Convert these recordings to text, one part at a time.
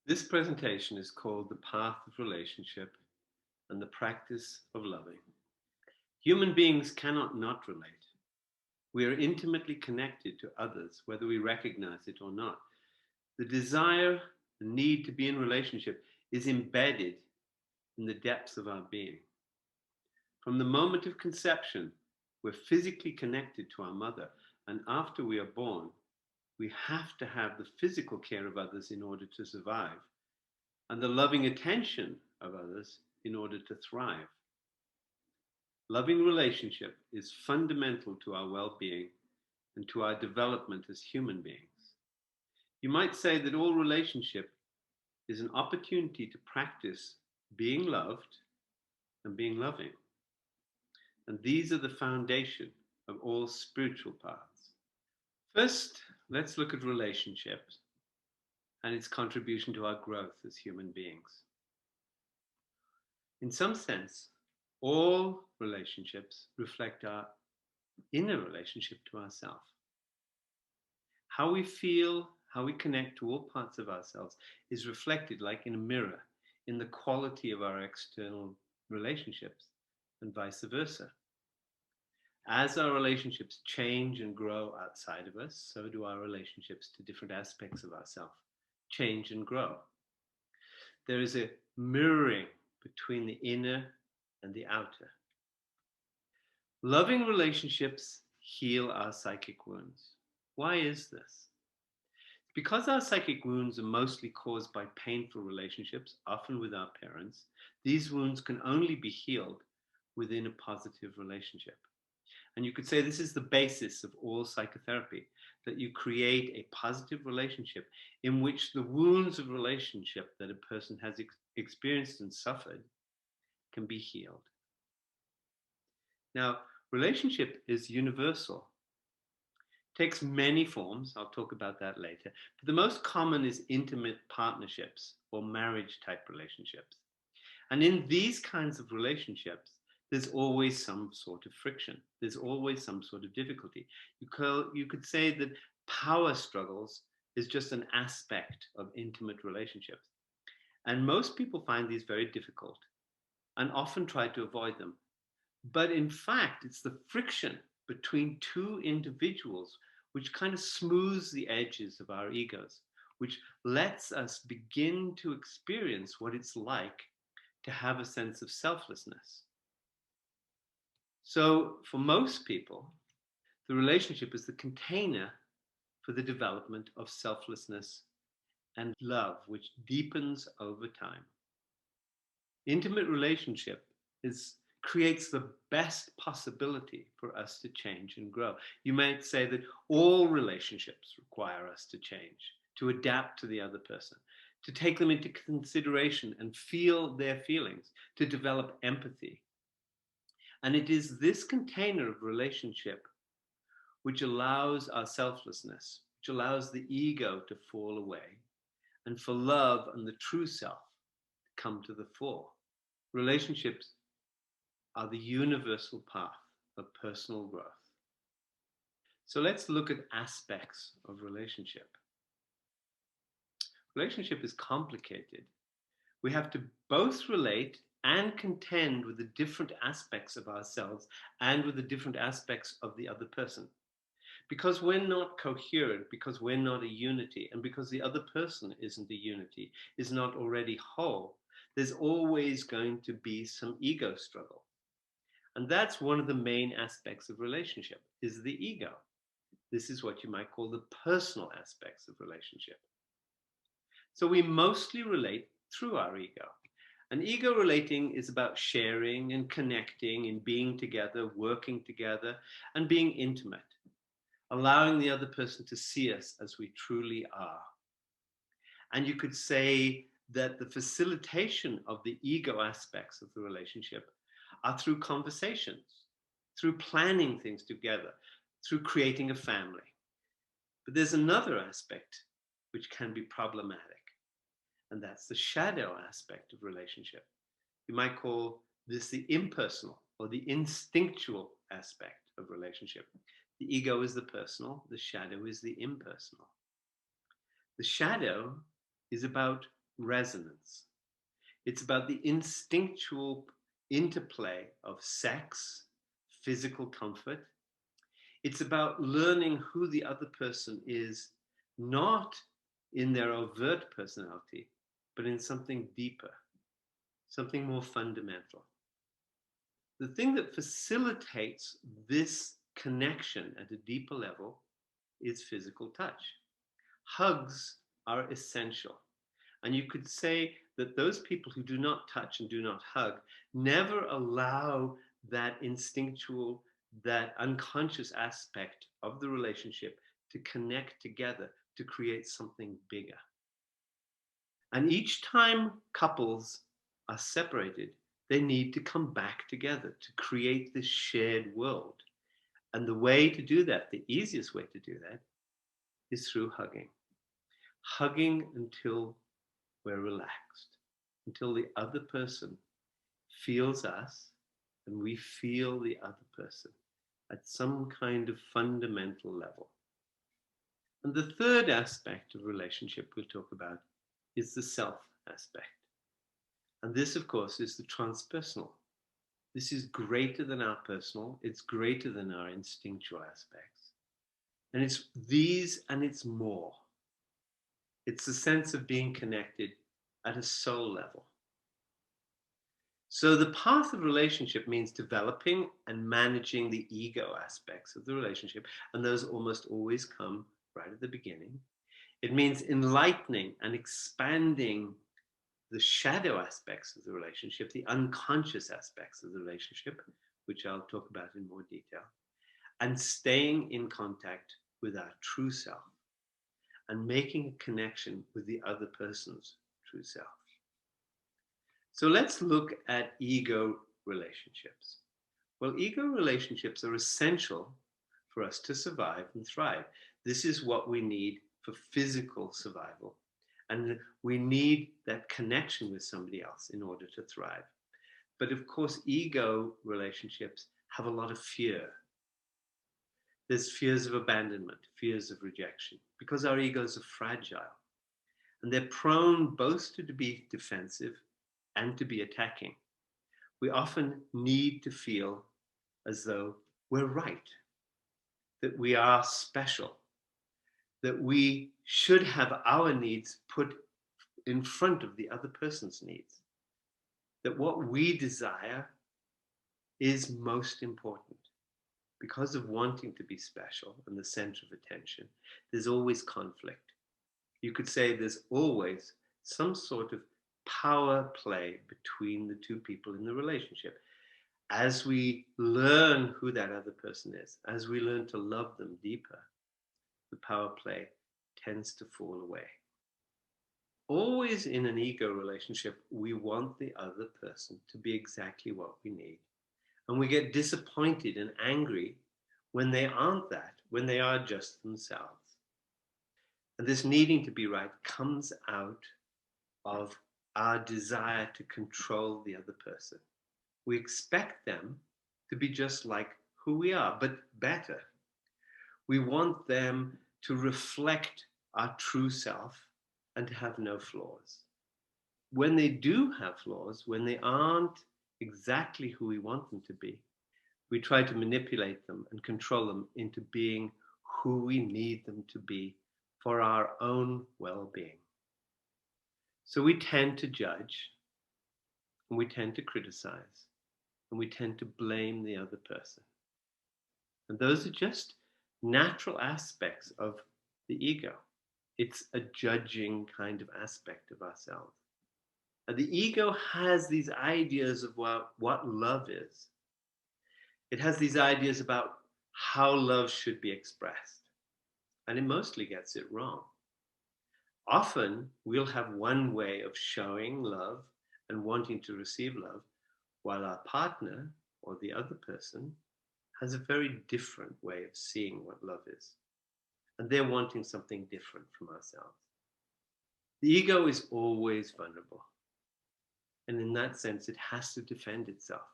This presentation is called The Path of Relationship and the Practice of Loving. Human beings cannot not relate. We are intimately connected to others, whether we recognize it or not. The desire, the need to be in relationship is embedded in the depths of our being. From the moment of conception, we're physically connected to our mother, and after we are born, we have to have the physical care of others in order to survive, and the loving attention of others in order to thrive. Loving relationship is fundamental to our well-being and to our development as human beings. You might say that all relationship is an opportunity to practice being loved and being loving. And these are the foundation of all spiritual paths. First, let's look at relationships and its contribution to our growth as human beings. In some sense, all relationships reflect our inner relationship to ourselves. How we feel, how we connect to all parts of ourselves is reflected like in a mirror in the quality of our external relationships and vice versa. As our relationships change and grow outside of us, so do our relationships to different aspects of ourselves change and grow. There is a mirroring between the inner and the outer. Loving relationships heal our psychic wounds. Why is this? Because our psychic wounds are mostly caused by painful relationships, often with our parents, these wounds can only be healed within a positive relationship. And you could say this is the basis of all psychotherapy, that you create a positive relationship in which the wounds of relationship that a person has experienced and suffered can be healed. Now, relationship is universal. It takes many forms. I'll talk about that later. But the most common is intimate partnerships or marriage type relationships. And in these kinds of relationships, there's always some sort of friction. There's always some sort of difficulty. You could say that power struggles is just an aspect of intimate relationships. And most people find these very difficult and often try to avoid them. But in fact, it's the friction between two individuals which kind of smooths the edges of our egos, which lets us begin to experience what it's like to have a sense of selflessness. So for most people, the relationship is the container for the development of selflessness and love, which deepens over time. Intimate relationship creates the best possibility for us to change and grow. You might say that all relationships require us to change, to adapt to the other person, to take them into consideration and feel their feelings, to develop empathy. And it is this container of relationship which allows our selflessness, which allows the ego to fall away, and for love and the true self to come to the fore. Relationships are the universal path of personal growth. So let's look at aspects of relationship. Relationship is complicated. We have to both relate and contend with the different aspects of ourselves and with the different aspects of the other person. Because we're not coherent, because we're not a unity, and because the other person isn't a unity, is not already whole, there's always going to be some ego struggle. And that's one of the main aspects of relationship, is the ego. This is what you might call the personal aspects of relationship. So we mostly relate through our ego. And ego relating is about sharing and connecting and being together, working together, and being intimate, allowing the other person to see us as we truly are. And you could say that the facilitation of the ego aspects of the relationship are through conversations, through planning things together, through creating a family. But there's another aspect which can be problematic, and that's the shadow aspect of relationship. You might call this the impersonal or the instinctual aspect of relationship. The ego is the personal, the shadow is the impersonal. The shadow is about resonance. It's about the instinctual interplay of sex, physical comfort. It's about learning who the other person is, not in their overt personality, but in something deeper, something more fundamental. The thing that facilitates this connection at a deeper level is physical touch. Hugs are essential. And you could say that those people who do not touch and do not hug never allow that instinctual, that unconscious aspect of the relationship to connect together to create something bigger. And each time couples are separated, they need to come back together to create this shared world. And the way to do that, the easiest way to do that, is through hugging. Hugging until we're relaxed, until the other person feels us and we feel the other person at some kind of fundamental level. And the third aspect of relationship we'll talk about is the self aspect. And this, of course, is the transpersonal. This is greater than our personal, it's greater than our instinctual aspects. And it's these and it's more. It's the sense of being connected at a soul level. So the path of relationship means developing and managing the ego aspects of the relationship, and those almost always come right at the beginning. It means enlightening and expanding the shadow aspects of the relationship, the unconscious aspects of the relationship, which I'll talk about in more detail, and staying in contact with our true self and making a connection with the other person's true self. So let's look at ego relationships. Well, ego relationships are essential for us to survive and thrive. This is what we need for physical survival. And we need that connection with somebody else in order to thrive. But of course, ego relationships have a lot of fear. There's fears of abandonment, fears of rejection, because our egos are fragile. And they're prone both to be defensive and to be attacking. We often need to feel as though we're right, that we are special, that we should have our needs put in front of the other person's needs, that what we desire is most important. Because of wanting to be special and the center of attention, there's always conflict. You could say there's always some sort of power play between the two people in the relationship. As we learn who that other person is, as we learn to love them deeper, the power play tends to fall away. Always in an ego relationship, we want the other person to be exactly what we need. And we get disappointed and angry when they aren't that, when they are just themselves. And this needing to be right comes out of our desire to control the other person. We expect them to be just like who we are, but better. We want them to reflect our true self and to have no flaws. When they do have flaws, when they aren't exactly who we want them to be, we try to manipulate them and control them into being who we need them to be for our own well-being. So we tend to judge, and we tend to criticize, and we tend to blame the other person. And those are just natural aspects of the ego. It's a judging kind of aspect of ourselves. And the ego has these ideas of what love is. It has these ideas about how love should be expressed. And it mostly gets it wrong. Often we'll have one way of showing love and wanting to receive love, while our partner or the other person has a very different way of seeing what love is. And they're wanting something different from ourselves. The ego is always vulnerable. And in that sense, it has to defend itself,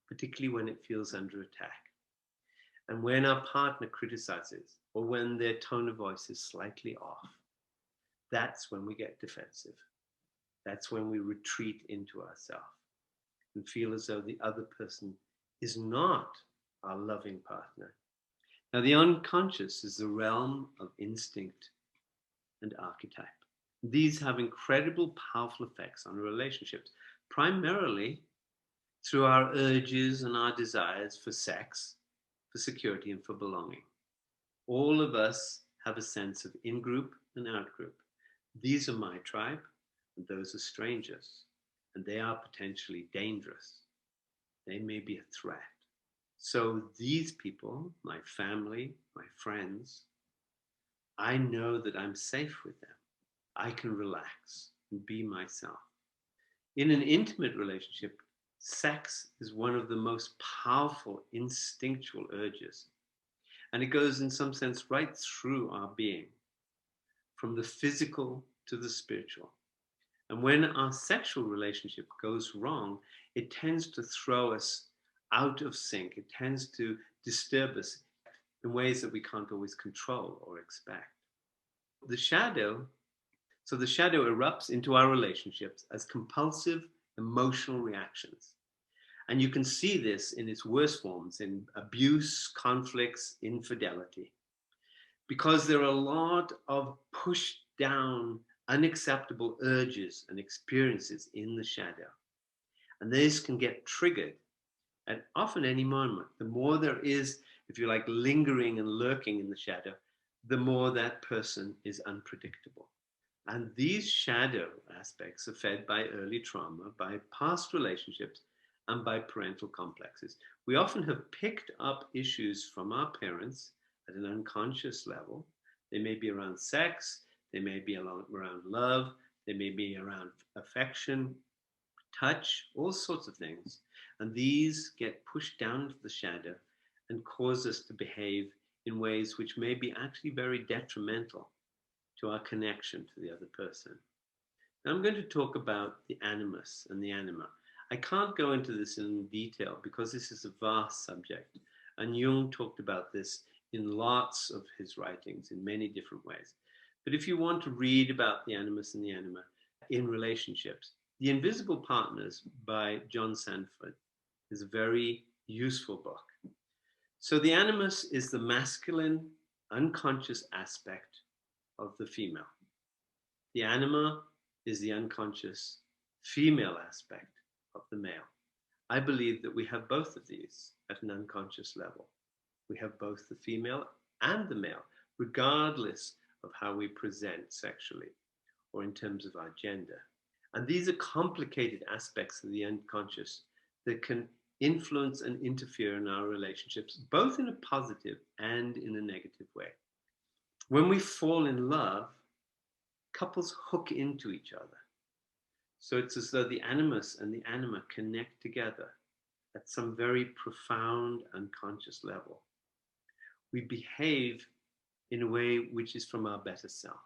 particularly when it feels under attack. And when our partner criticizes, or when their tone of voice is slightly off, that's when we get defensive. That's when we retreat into ourselves and feel as though the other person is not our loving partner. Now, the unconscious is the realm of instinct and archetype. These have incredible, powerful effects on relationships, primarily through our urges and our desires for sex, for security, and for belonging. All of us have a sense of in-group and out-group. These are my tribe, and those are strangers, and they are potentially dangerous. They may be a threat. So these people, my family, my friends, I know that I'm safe with them. I can relax and be myself. In an intimate relationship, sex is one of the most powerful instinctual urges. And it goes, in some sense, right through our being, from the physical to the spiritual. And when our sexual relationship goes wrong, it tends to throw us out of sync. It tends to disturb us in ways that we can't always control or expect. The shadow erupts into our relationships as compulsive emotional reactions. And you can see this in its worst forms, in abuse, conflicts, infidelity. Because there are a lot of pushed down, unacceptable urges and experiences in the shadow. And this can get triggered at often any moment. The more there is, if you like, lingering and lurking in the shadow, the more that person is unpredictable. And these shadow aspects are fed by early trauma, by past relationships, and by parental complexes. We often have picked up issues from our parents at an unconscious level. They may be around sex, they may be around love, they may be around affection, touch, all sorts of things. And these get pushed down into the shadow and cause us to behave in ways which may be actually very detrimental to our connection to the other person. Now I'm going to talk about the animus and the anima. I can't go into this in detail because this is a vast subject, and Jung talked about this in lots of his writings in many different ways. But if you want to read about the animus and the anima in relationships, The Invisible Partners by John Sandford is a very useful book. So the animus is the masculine, unconscious aspect of the female. The anima is the unconscious female aspect of the male. I believe that we have both of these at an unconscious level. We have both the female and the male, regardless of how we present sexually or in terms of our gender. And these are complicated aspects of the unconscious that can influence and interfere in our relationships, both in a positive and in a negative way. When we fall in love, couples hook into each other. So it's as though the animus and the anima connect together at some very profound unconscious level. We behave in a way which is from our better self,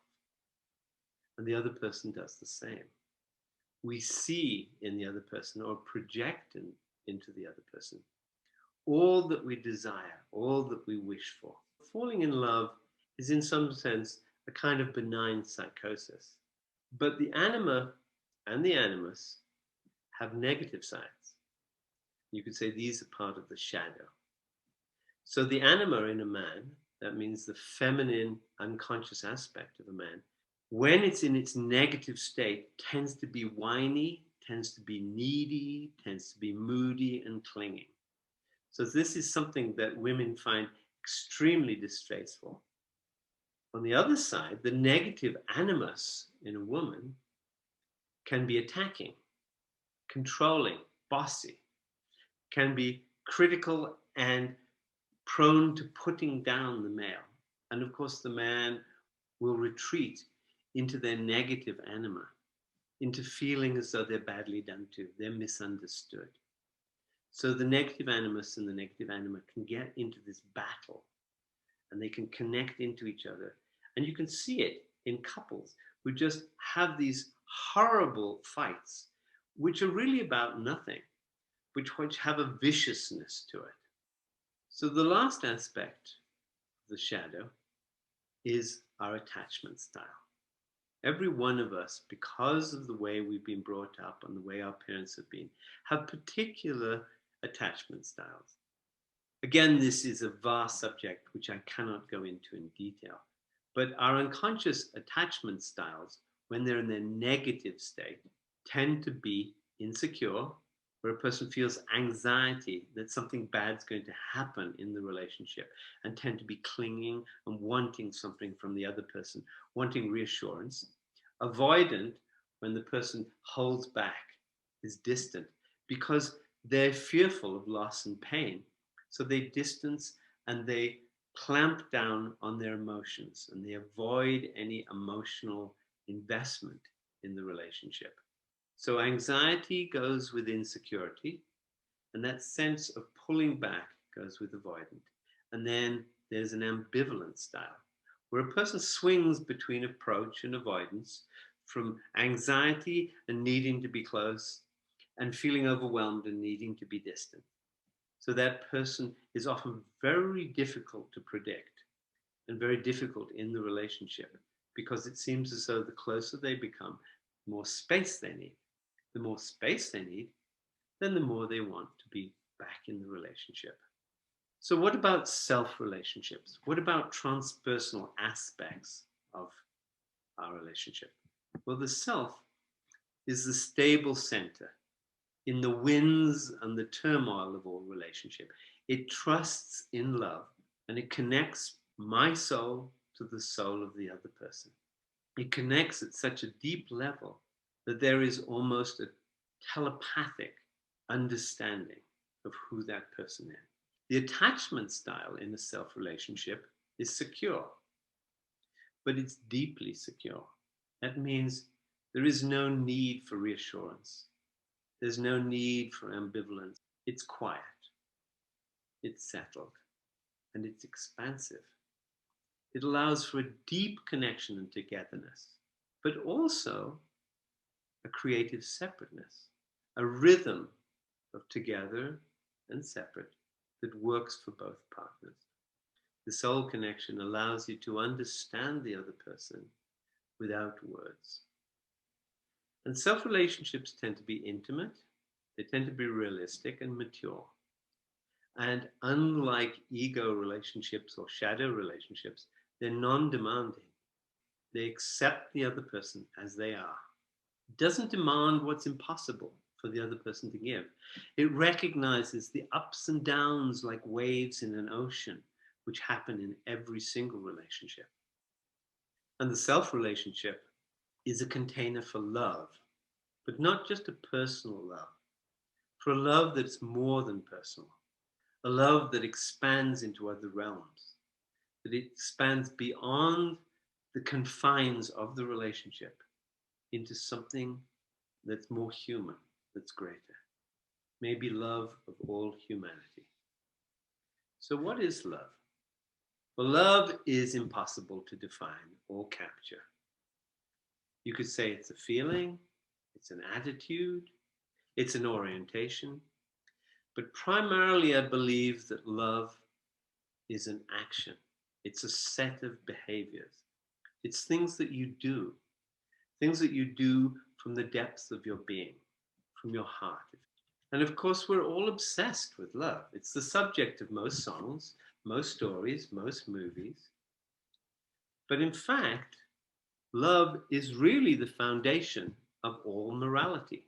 and the other person does the same. We see in the other person or project into the other person all that we desire, all that we wish for. Falling in love is in some sense a kind of benign psychosis. But the anima and the animus have negative sides. You could say these are part of the shadow. So the anima in a man, that means the feminine unconscious aspect of a man, when it's in its negative state, tends to be whiny, tends to be needy, tends to be moody and clinging. So this is something that women find extremely distasteful. On the other side, the negative animus in a woman can be attacking, controlling, bossy, can be critical and prone to putting down the male. And of course, the man will retreat into their negative anima, into feeling as though they're badly done to, they're misunderstood. So the negative animus and the negative anima can get into this battle, and they can connect into each other. And you can see it in couples who just have these horrible fights, which are really about nothing, which have a viciousness to it. So the last aspect of the shadow is our attachment style. Every one of us, because of the way we've been brought up and the way our parents have been, have particular attachment styles. Again, this is a vast subject which I cannot go into in detail. But our unconscious attachment styles, when they're in their negative state, tend to be insecure, where a person feels anxiety that something bad's going to happen in the relationship, and tend to be clinging and wanting something from the other person, wanting reassurance. Avoidant, when the person holds back, is distant, because they're fearful of loss and pain. So they distance and they clamp down on their emotions and they avoid any emotional investment in the relationship. So anxiety goes with insecurity, and that sense of pulling back goes with avoidant. And then there's an ambivalent style, where a person swings between approach and avoidance, from anxiety and needing to be close, and feeling overwhelmed and needing to be distant. So that person is often very difficult to predict and very difficult in the relationship, because it seems as though the closer they become, the more space they need. The more space they need, then the more they want to be back in the relationship. So, what about self relationships? What about transpersonal aspects of our relationship? Well, the self is the stable center in the winds and the turmoil of all relationship. It trusts in love and it connects my soul to the soul of the other person. It connects at such a deep level that there is almost a telepathic understanding of who that person is. The attachment style in a self relationship is secure, but it's deeply secure. That means there is no need for reassurance. There's no need for ambivalence. It's quiet, it's settled, and it's expansive. It allows for a deep connection and togetherness, but also a creative separateness, a rhythm of together and separate that works for both partners. The soul connection allows you to understand the other person without words. And self relationships tend to be intimate, they tend to be realistic and mature. And unlike ego relationships or shadow relationships, they're non demanding. They accept the other person as they are. It doesn't demand what's impossible for the other person to give. It recognizes the ups and downs like waves in an ocean, which happen in every single relationship. And the self relationship is a container for love, but not just a personal love, for a love that's more than personal, a love that expands into other realms, that it expands beyond the confines of the relationship into something that's more human, that's greater. Maybe love of all humanity. So, what is love? Well, love is impossible to define or capture. You could say it's a feeling, it's an attitude, it's an orientation, but primarily I believe that love is an action. It's a set of behaviors. It's things that you do from the depths of your being, from your heart. And of course, we're all obsessed with love. It's the subject of most songs, most stories, most movies. But in fact, love is really the foundation of all morality.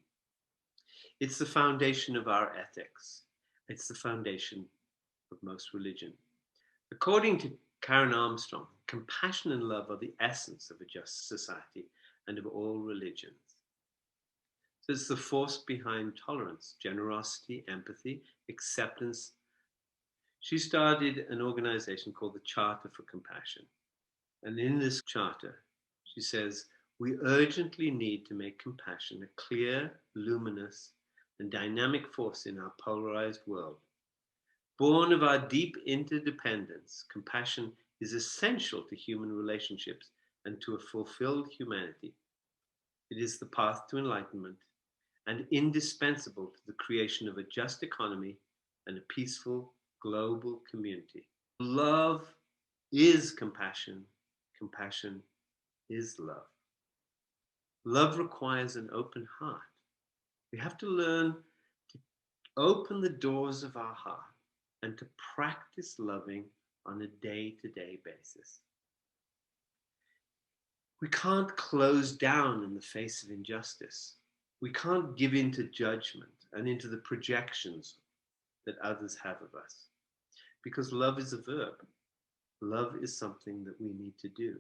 It's the foundation of our ethics. It's the foundation of most religion. According to Karen Armstrong, compassion and love are the essence of a just society and of all religions. So it's the force behind tolerance, generosity, empathy, acceptance. She started an organization called the Charter for Compassion. And in this charter, she says, we urgently need to make compassion a clear, luminous, and dynamic force in our polarized world. Born of our deep interdependence, compassion is essential to human relationships and to a fulfilled humanity. It is the path to enlightenment and indispensable to the creation of a just economy and a peaceful global community. Love is compassion. Compassion is love. Love requires an open heart. We have to learn to open the doors of our heart and to practice loving on a day-to-day basis. We can't close down in the face of injustice. We can't give in to judgment and into the projections that others have of us. Because love is a verb. Love is something that we need to do.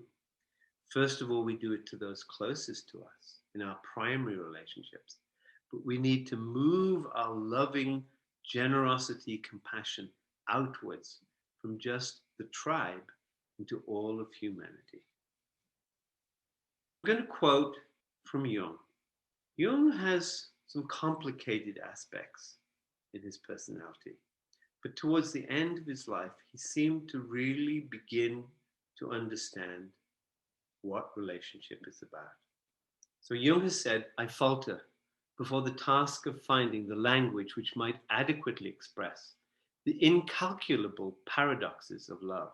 First of all, we do it to those closest to us in our primary relationships. But we need to move our loving generosity, compassion outwards from just the tribe into all of humanity. I'm going to quote from Jung. Jung has some complicated aspects in his personality, but towards the end of his life, he seemed to really begin to understand what relationship is about. So Jung has said, I falter before the task of finding the language which might adequately express the incalculable paradoxes of love.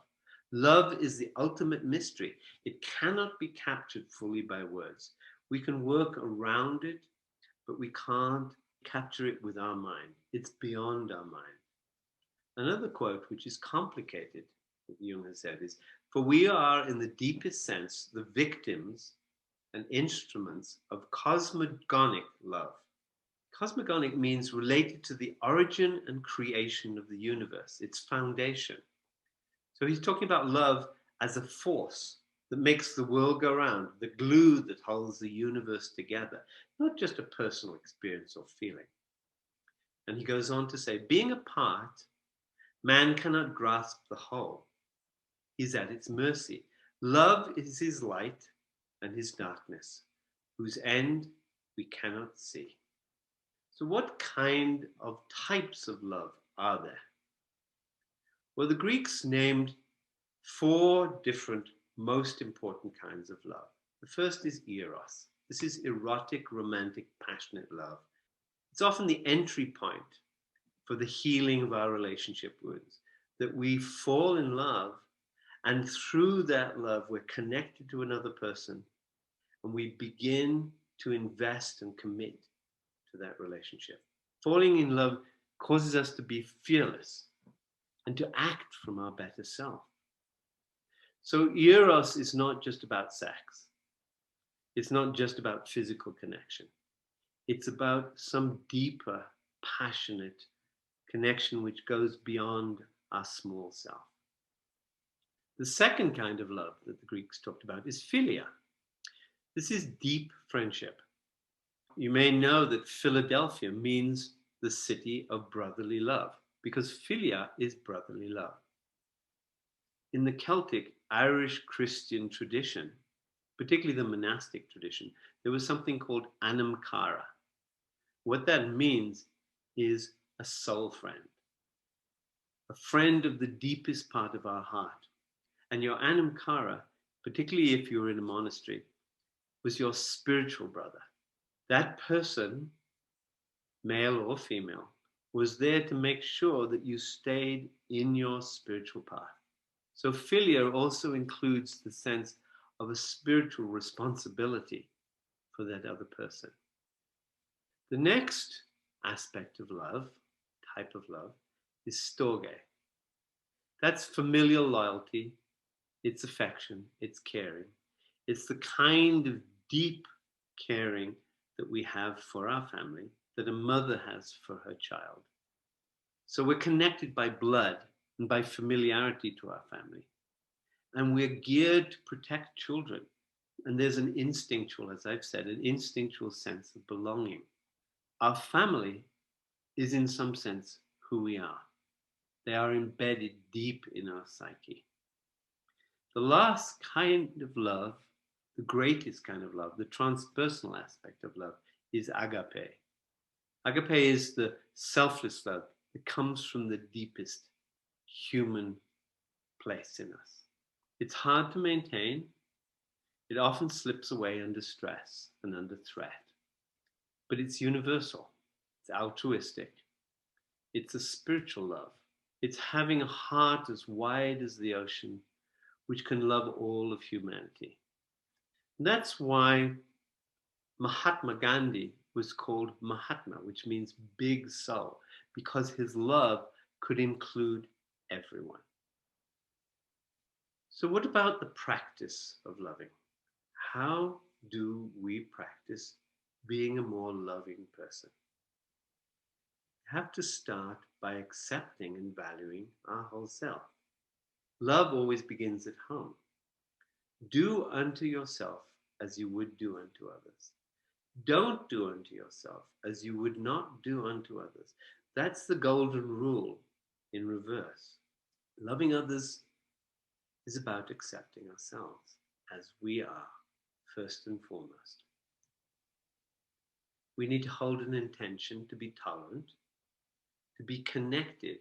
Love is the ultimate mystery. It cannot be captured fully by words. We can work around it, but we can't capture it with our mind. It's beyond our mind. Another quote, which is complicated, that Jung has said, is, for we are, in the deepest sense, the victims and instruments of cosmogonic love. Cosmogonic means related to the origin and creation of the universe, its foundation. So he's talking about love as a force that makes the world go round, the glue that holds the universe together, not just a personal experience or feeling. And he goes on to say, being apart, man cannot grasp the whole. He's at its mercy. Love is his light and his darkness, whose end we cannot see. So what kind of types of love are there? Well, the Greeks named 4 different most important kinds of love. The first is eros. This is erotic, romantic, passionate love. It's often the entry point for the healing of our relationship wounds, that we fall in love, and through that love, we're connected to another person, and we begin to invest and commit to that relationship. Falling in love causes us to be fearless and to act from our better self. So eros is not just about sex. It's not just about physical connection. It's about some deeper, passionate connection which goes beyond our small self. The second kind of love that the Greeks talked about is philia. This is deep friendship. You may know that Philadelphia means the city of brotherly love, because philia is brotherly love. In the Celtic Irish Christian tradition, particularly the monastic tradition, there was something called anam cara. What that means is a soul friend, a friend of the deepest part of our heart. And your anam cara, particularly if you're in a monastery, was your spiritual brother. That person, male or female, was there to make sure that you stayed in your spiritual path. So philia also includes the sense of a spiritual responsibility for that other person. The next aspect of love, type of love, is storge. That's familial loyalty, it's affection, it's caring. It's the kind of deep caring that we have for our family, that a mother has for her child. So we're connected by blood and by familiarity to our family. And we're geared to protect children. And there's an instinctual, as I've said, an instinctual sense of belonging. Our family is in some sense who we are. They are embedded deep in our psyche. The last kind of love, the greatest kind of love, the transpersonal aspect of love, is agape. Agape is the selfless love that comes from the deepest human place in us. It's hard to maintain. It often slips away under stress and under threat. But it's universal. It's altruistic. It's a spiritual love. It's having a heart as wide as the ocean, which can love all of humanity. And that's why Mahatma Gandhi was called Mahatma, which means big soul, because his love could include everyone. So, what about the practice of loving? How do we practice being a more loving person? We have to start by accepting and valuing our whole self. Love always begins at home. Do unto yourself as you would do unto others. Don't do unto yourself as you would not do unto others. That's the golden rule in reverse. Loving others is about accepting ourselves as we are, first and foremost. We need to hold an intention to be tolerant, to be connected,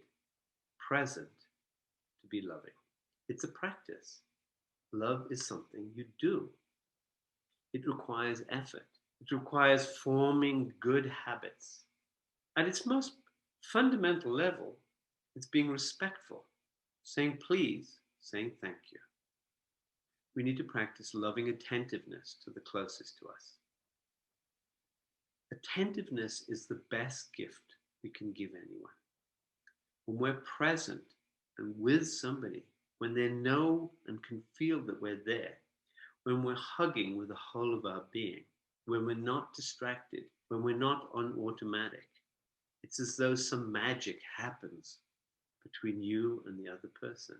present, to be loving. It's a practice. Love is something you do. It requires effort. It requires forming good habits. At its most fundamental level, it's being respectful, saying please, saying thank you. We need to practice loving attentiveness to the closest to us. Attentiveness is the best gift we can give anyone. When we're present and with somebody, when they know and can feel that we're there, when we're hugging with the whole of our being, when we're not distracted, when we're not on automatic, it's as though some magic happens between you and the other person.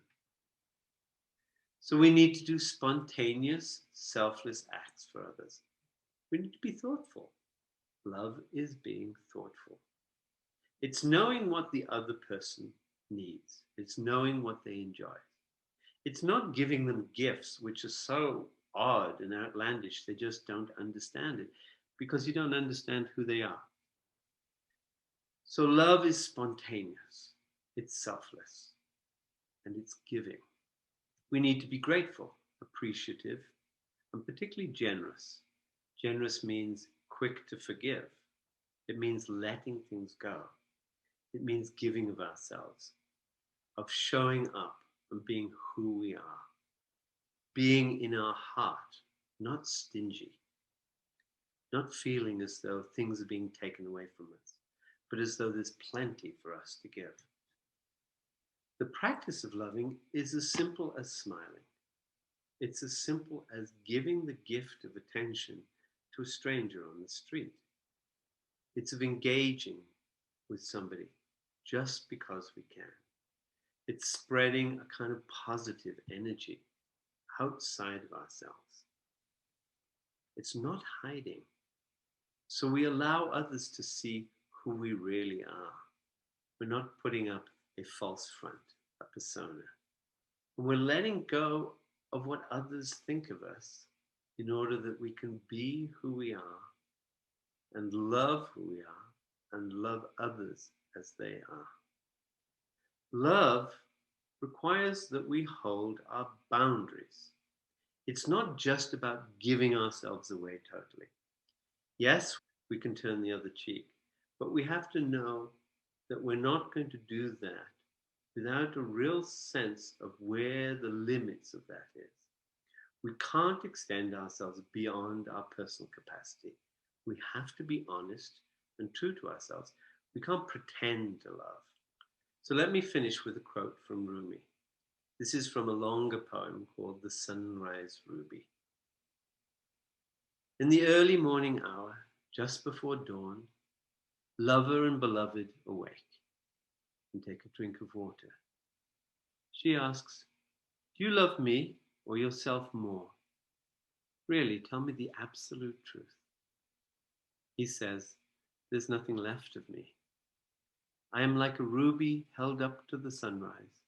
So we need to do spontaneous, selfless acts for others. We need to be thoughtful. Love is being thoughtful. It's knowing what the other person needs. It's knowing what they enjoy. It's not giving them gifts which are so odd and outlandish they just don't understand it, because you don't understand who they are. So love is spontaneous, it's selfless, and it's giving. We need to be grateful, appreciative, and particularly generous. Generous means quick to forgive. It means letting things go. It means giving of ourselves, of showing up and being who we are, being in our heart, not stingy, not feeling as though things are being taken away from us, but as though there's plenty for us to give. The practice of loving is as simple as smiling. It's as simple as giving the gift of attention to a stranger on the street. It's of engaging with somebody just because we can. It's spreading a kind of positive energy outside of ourselves. It's not hiding. So we allow others to see who we really are. We're not putting up a false front, a persona. And we're letting go of what others think of us in order that we can be who we are and love who we are and love others as they are. Love requires that we hold our boundaries. It's not just about giving ourselves away totally. Yes, we can turn the other cheek, but we have to know that we're not going to do that without a real sense of where the limits of that is. We can't extend ourselves beyond our personal capacity. We have to be honest and true to ourselves. We can't pretend to love. So let me finish with a quote from Rumi. This is from a longer poem called The Sunrise Ruby. In the early morning hour, just before dawn, lover and beloved awake and take a drink of water. She asks, do you love me or yourself more? Really, tell me the absolute truth. He says, there's nothing left of me. I am like a ruby held up to the sunrise.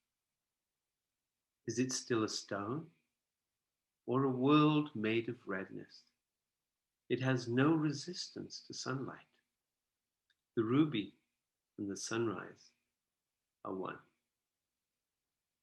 Is it still a stone or a world made of redness? It has no resistance to sunlight. The ruby and the sunrise are one.